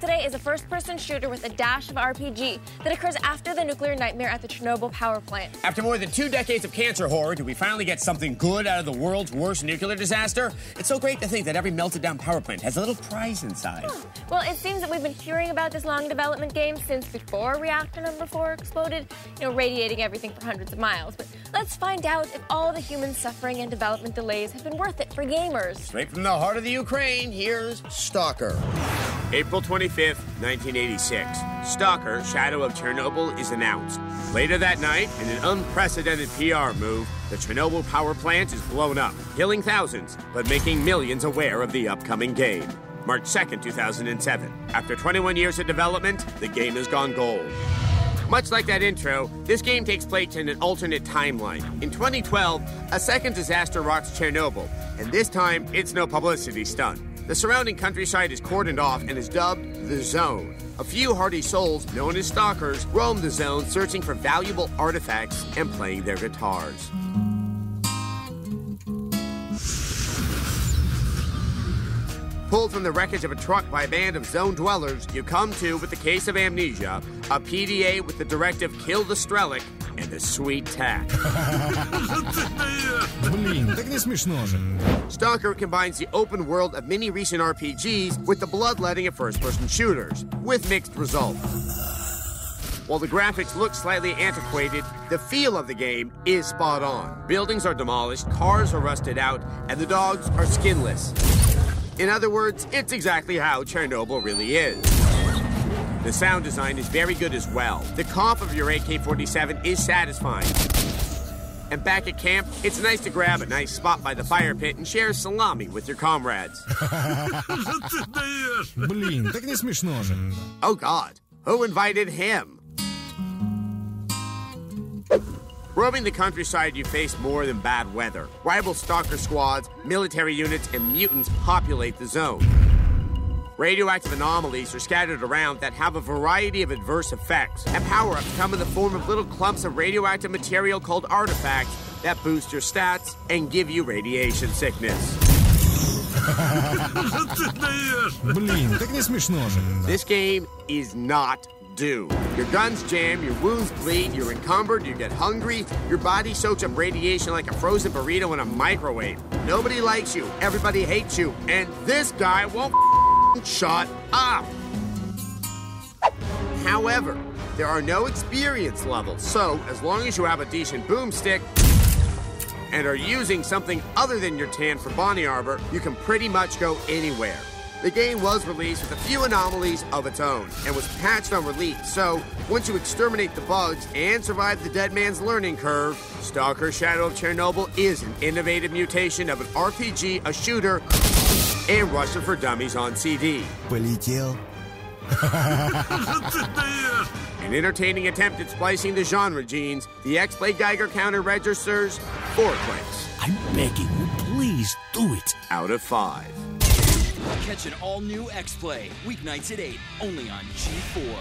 today is a first-person shooter with a dash of RPG that occurs after the nuclear nightmare at the Chernobyl power plant. After more than 2 decades of cancer horror, do we finally get something good out of the world's worst nuclear disaster? It's so great to think that every melted-down power plant has a little prize inside. Well, it seems that we've been hearing about this long development game since before reactor number 4 exploded, radiating everything for hundreds of miles. But let's find out if all the human suffering and development delays have been worth it for gamers. Straight from the heart of the Ukraine, here's Stalker. April 25th, 1986. Stalker, Shadow of Chernobyl is announced. Later that night, in an unprecedented PR move, the Chernobyl power plant is blown up, killing thousands, but making millions aware of the upcoming game. March 2nd, 2007. After 21 years of development, the game has gone gold. Much like that intro, this game takes place in an alternate timeline. In 2012, a second disaster rocks Chernobyl, and this time, it's no publicity stunt. The surrounding countryside is cordoned off and is dubbed the Zone. A few hardy souls, known as Stalkers, roam the zone searching for valuable artifacts and playing their guitars. Pulled from the wreckage of a truck by a band of zone dwellers, you come to, with the case of amnesia, a PDA with the directive Kill the S.T.A.L.K.E.R. and a sweet tack. Блин, так не смешно же. Stalker combines the open world of many recent RPGs with the bloodletting of first-person shooters, with mixed results. While the graphics look slightly antiquated, the feel of the game is spot on. Buildings are demolished, cars are rusted out, and the dogs are skinless. In other words, it's exactly how Chernobyl really is. The sound design is very good as well. The cough of your AK-47 is satisfying. And back at camp, it's nice to grab a nice spot by the fire pit and share salami with your comrades. Блин, так не смешно же. Oh God, who invited him? Roaming the countryside, you face more than bad weather. Rival stalker squads, military units, and mutants populate the zone. Radioactive anomalies are scattered around that have a variety of adverse effects, and power-ups come in the form of little clumps of radioactive material called artifacts that boost your stats and give you radiation sickness. Блин, так не смешно же. This game is not Doom. Your guns jam, your wounds bleed, you're encumbered, you get hungry, your body soaks up radiation like a frozen burrito in a microwave. Nobody likes you, everybody hates you, and this guy won't shut up. However, there are no experience levels, so as long as you have a decent boomstick and are using something other than your tan for body armor, you can pretty much go anywhere. The game was released with a few anomalies of its own and was patched on release, so once you exterminate the bugs and survive the dead man's learning curve, Stalker Shadow of Chernobyl is an innovative mutation of an RPG, a shooter, and Russia for Dummies on CD. Полетел. An entertaining attempt at splicing the genre genes, the X-Play Geiger counter registers 4 clicks. I'm begging you, please do it. Out of 5. Catch an all-new X-Play, weeknights at 8, only on G4.